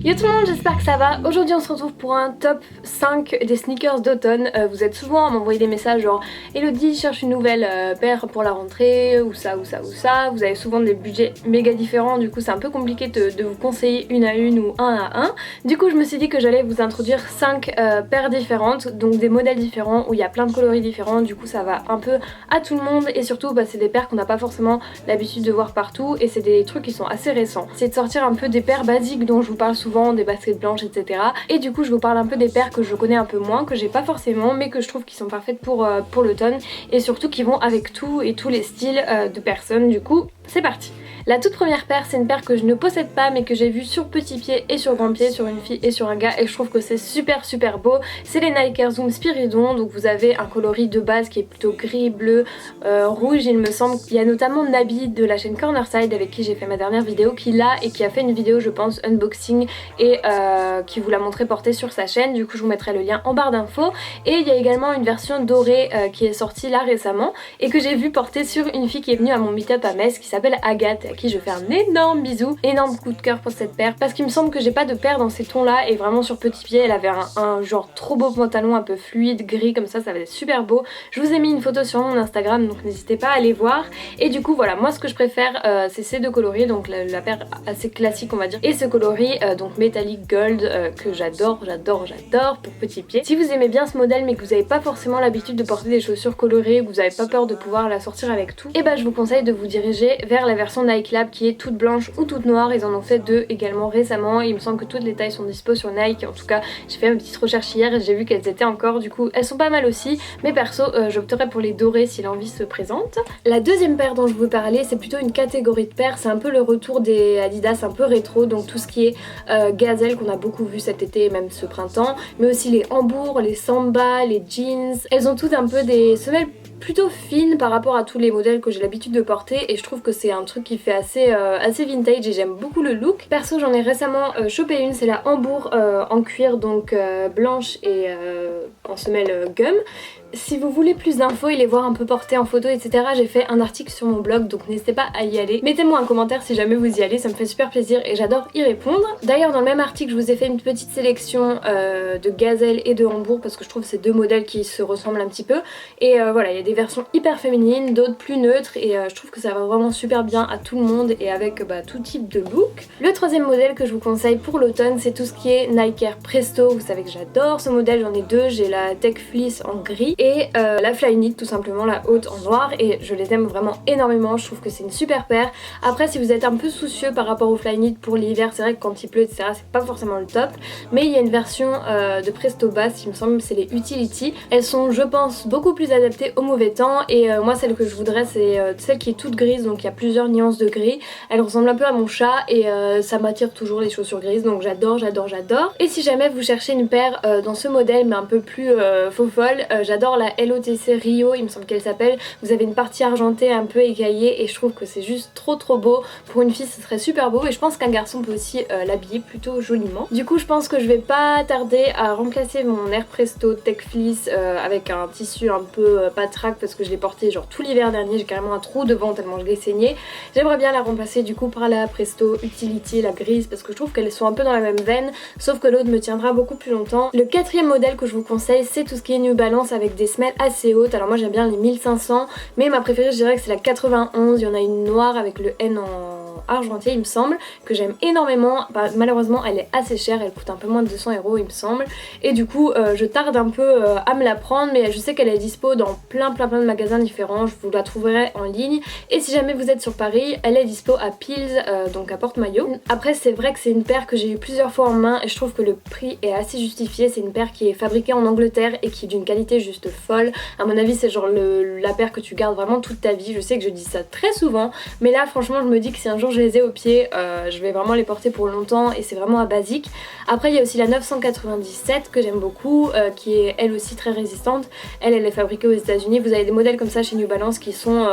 Yo tout le monde, j'espère que ça va. Aujourd'hui on se retrouve pour un top 5 des sneakers d'automne. Vous êtes souvent à m'envoyer des messages genre Elodie cherche une nouvelle paire pour la rentrée, ou ça ou ça ou ça. Vous avez souvent des budgets méga différents, du coup c'est un peu compliqué de vous conseiller une à une ou un à un. Du coup je me suis dit que j'allais vous introduire 5 paires différentes, donc des modèles différents où il y a plein de coloris différents. Du coup ça va un peu à tout le monde et surtout c'est des paires qu'on n'a pas forcément l'habitude de voir partout et c'est des trucs qui sont assez récents. C'est de sortir un peu des paires basiques dont je vous parle souvent, des baskets blanches, etc. Et du coup je vous parle un peu des paires que je connais un peu moins, que j'ai pas forcément mais que je trouve qui sont parfaites pour l'automne et surtout qui vont avec tout et tous les styles de personnes. Du coup c'est parti. La toute première paire, c'est une paire que je ne possède pas mais que j'ai vue sur petit pied et sur grand pied, sur une fille et sur un gars, et je trouve que c'est super beau. C'est les Nike Air Zoom Spiridon, donc vous avez un coloris de base qui est plutôt gris, bleu, rouge il me semble. Il y a notamment Nabi de la chaîne Cornerside avec qui j'ai fait ma dernière vidéo qui l'a et qui a fait une vidéo je pense unboxing et qui vous l'a montré porter sur sa chaîne, du coup je vous mettrai le lien en barre d'infos. Et il y a également une version dorée qui est sortie là récemment et que j'ai vu porter sur une fille qui est venue à mon meet-up à Metz qui s'appelle Agathe, à qui je fais un énorme bisou, énorme coup de cœur pour cette paire parce qu'il me semble que j'ai pas de paire dans ces tons là et vraiment sur petit pied elle avait un genre trop beau pantalon un peu fluide gris comme ça va être super beau. Je vous ai mis une photo sur mon Instagram donc n'hésitez pas à aller voir. Et du coup voilà, moi ce que je préfère c'est ces deux coloris, donc la paire assez classique on va dire, et ce coloris donc Metallic Gold que j'adore pour petit pied. Si vous aimez bien ce modèle mais que vous n'avez pas forcément l'habitude de porter des chaussures colorées, que vous n'avez pas peur de pouvoir la sortir avec tout, et je vous conseille de vous diriger vers la version Nike Lab qui est toute blanche ou toute noire. Ils en ont fait deux également récemment et il me semble que toutes les tailles sont dispo sur Nike. En tout cas j'ai fait ma petite recherche hier et j'ai vu qu'elles étaient encore, du coup elles sont pas mal aussi, mais perso j'opterais pour les dorés si l'envie se présente. La deuxième paire dont je vous parlais c'est plutôt une catégorie de paires, c'est un peu le retour des Adidas un peu rétro, donc tout ce qui est gazelle qu'on a beaucoup vu cet été et même ce printemps, mais aussi les Hambourg, les Samba, les jeans. Elles ont toutes un peu des semelles plutôt fine par rapport à tous les modèles que j'ai l'habitude de porter et je trouve que c'est un truc qui fait assez vintage et j'aime beaucoup le look. Perso j'en ai récemment chopé une, c'est la Hambourg en cuir, donc blanche et en semelle gum. Si vous voulez plus d'infos et les voir un peu portées en photo etc, j'ai fait un article sur mon blog donc n'hésitez pas à y aller. Mettez-moi un commentaire si jamais vous y allez, ça me fait super plaisir et j'adore y répondre. D'ailleurs dans le même article je vous ai fait une petite sélection de gazelle et de Hambourg parce que je trouve ces deux modèles qui se ressemblent un petit peu. Et voilà, il y a des versions hyper féminines, d'autres plus neutres et je trouve que ça va vraiment super bien à tout le monde et avec tout type de look. Le troisième modèle que je vous conseille pour l'automne c'est tout ce qui est Nike Air Presto. Vous savez que j'adore ce modèle, j'en ai deux, j'ai la Tech Fleece en gris et la Flyknit tout simplement, la haute en noir, et je les aime vraiment énormément, je trouve que c'est une super paire. Après si vous êtes un peu soucieux par rapport aux Flyknit pour l'hiver, c'est vrai que quand il pleut etc c'est pas forcément le top, mais il y a une version de Presto basse, il me semble c'est les Utility. Elles sont je pense beaucoup plus adaptées au mauvais temps et moi celle que je voudrais c'est celle qui est toute grise, donc il y a plusieurs nuances de gris. Elle ressemble un peu à mon chat et ça m'attire toujours les chaussures grises, donc j'adore. Et si jamais vous cherchez une paire dans ce modèle mais un peu plus faux folle, j'adore la LOTC Rio, il me semble qu'elle s'appelle. Vous avez une partie argentée un peu écaillée et je trouve que c'est juste trop beau. Pour une fille ce serait super beau et je pense qu'un garçon peut aussi l'habiller plutôt joliment. Du coup je pense que je vais pas tarder à remplacer mon Air Presto Tech Fleece avec un tissu un peu patraque parce que je l'ai porté genre tout l'hiver dernier, j'ai carrément un trou devant tellement je l'ai saigné. J'aimerais bien la remplacer du coup par la Presto Utility, la grise, parce que je trouve qu'elles sont un peu dans la même veine, sauf que l'autre me tiendra beaucoup plus longtemps. Le quatrième modèle que je vous conseille c'est tout ce qui est New Balance avec des semelles assez hautes. Alors moi j'aime bien les 1500 mais ma préférée je dirais que c'est la 91. Il y en a une noire avec le N en argenté il me semble, que j'aime énormément. Malheureusement elle est assez chère, elle coûte un peu moins de 200 € il me semble, et du coup je tarde un peu à me la prendre, mais je sais qu'elle est dispo dans plein de magasins différents, je vous la trouverai en ligne. Et si jamais vous êtes sur Paris, elle est dispo à Pils, donc à Porte-Maillot. Après c'est vrai que c'est une paire que j'ai eu plusieurs fois en main et je trouve que le prix est assez justifié. C'est une paire qui est fabriquée en Angleterre et qui est d'une qualité juste folle. À mon avis c'est genre la paire que tu gardes vraiment toute ta vie. Je sais que je dis ça très souvent mais là franchement je me dis que si un jour je les ai au pied je vais vraiment les porter pour longtemps et c'est vraiment à basique. Après il y a aussi la 997 que j'aime beaucoup qui est elle aussi très résistante. Elle est fabriquée aux États-Unis. Vous avez des modèles comme ça chez New Balance qui sont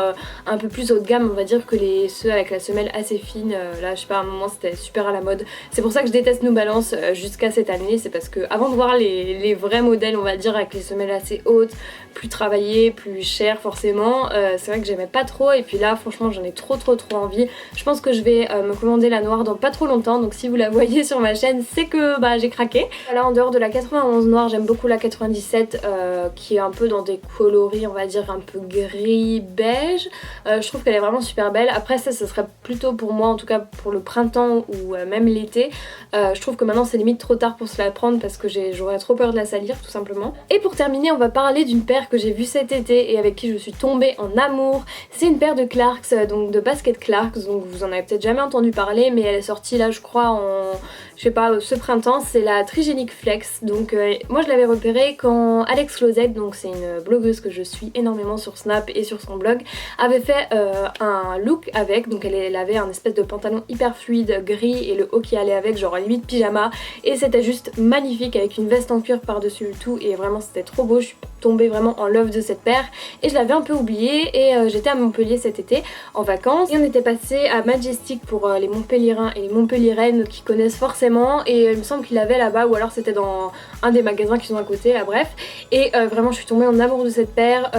un peu plus haut de gamme on va dire que ceux avec la semelle assez fine. Là je sais pas, à un moment c'était super à la mode. C'est pour ça que je déteste New Balance jusqu'à cette année, c'est parce que avant de voir les vrais modèles on va dire avec les semelles assez hautes, plus travaillées, plus chères forcément, c'est vrai que j'aimais pas trop et puis là franchement j'en ai trop envie. Je pense que que je vais me commander la noire dans pas trop longtemps, donc si vous la voyez sur ma chaîne c'est que j'ai craqué. Voilà, en dehors de la 91 noire, j'aime beaucoup la 97 qui est un peu dans des coloris on va dire un peu gris beige. Je trouve qu'elle est vraiment super belle. Après ça, ce serait plutôt pour moi, en tout cas pour le printemps ou même l'été. Je trouve que maintenant c'est limite trop tard pour se la prendre parce que j'aurais trop peur de la salir tout simplement. Et pour terminer, on va parler d'une paire que j'ai vue cet été et avec qui je suis tombée en amour. C'est une paire de Clarks, donc de basket Clarks, donc vous en avez peut-être jamais entendu parler, mais elle est sortie là je crois en, je sais pas, ce printemps. C'est la Trigenic Flex. Donc moi je l'avais repérée quand Alex Closet, donc c'est une blogueuse que je suis énormément sur Snap et sur son blog, avait fait un look avec. Donc elle avait un espèce de pantalon hyper fluide gris et le haut qui allait avec, genre limite pyjama, et c'était juste magnifique avec une veste en cuir par dessus le tout et vraiment c'était trop beau. Je suis tombée vraiment en love de cette paire et je l'avais un peu oubliée. Et j'étais à Montpellier cet été en vacances et on était passé à Majestic pour les Montpelliérains et les Montpelliéraines qui connaissent forcément, et il me semble qu'il l'avait là-bas ou alors c'était dans un des magasins qui sont à côté là, bref. Et vraiment je suis tombée en amour de cette paire.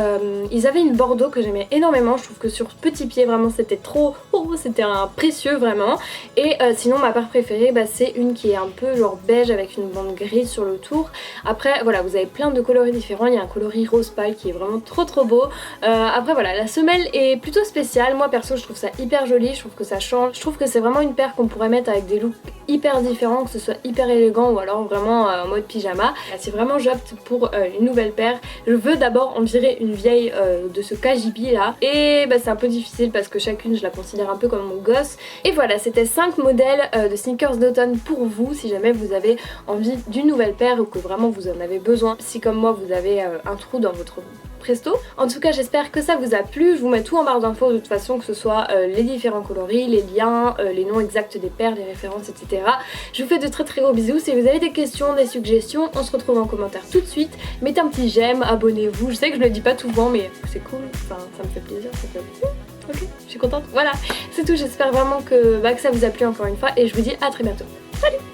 Ils avaient une bordeaux que j'aimais énormément, je trouve que sur petit pied vraiment c'était trop, c'était un précieux vraiment. Et sinon ma paire préférée c'est une qui est un peu genre beige avec une bande grise sur le tour. Après voilà, vous avez plein de coloris différents, il y a un coloris rose pâle qui est vraiment trop beau. Après voilà, la semelle est plutôt spéciale, moi perso je trouve ça hyper joli, je trouve que ça change, je trouve que c'est vraiment une paire qu'on pourrait mettre avec des looks hyper différents, que ce soit hyper élégant ou alors vraiment en mode pyjama. Si vraiment j'opte pour une nouvelle paire, je veux d'abord en virer une vieille de ce KJP là, et c'est un peu difficile parce que chacune je la considère un peu comme mon gosse. Et voilà, c'était 5 modèles de sneakers d'automne pour vous si jamais vous avez envie d'une nouvelle paire ou que vraiment vous en avez besoin, si comme moi vous avez un trou dans votre presto. En tout cas j'espère que ça vous a plu, je vous mets tout en barre d'infos de toute façon, que ce soit les différents coloris, les liens, les noms exacts des paires, les références, etc. Je vous fais de très gros bisous. Si vous avez des questions, des suggestions, on se retrouve en commentaire tout de suite. Mettez un petit j'aime, abonnez-vous, je sais que je le dis pas souvent mais c'est cool, enfin ça me fait plaisir, ça fait plaisir. Ok, je suis contente. Voilà, c'est tout, j'espère vraiment que ça vous a plu encore une fois et je vous dis à très bientôt. Salut!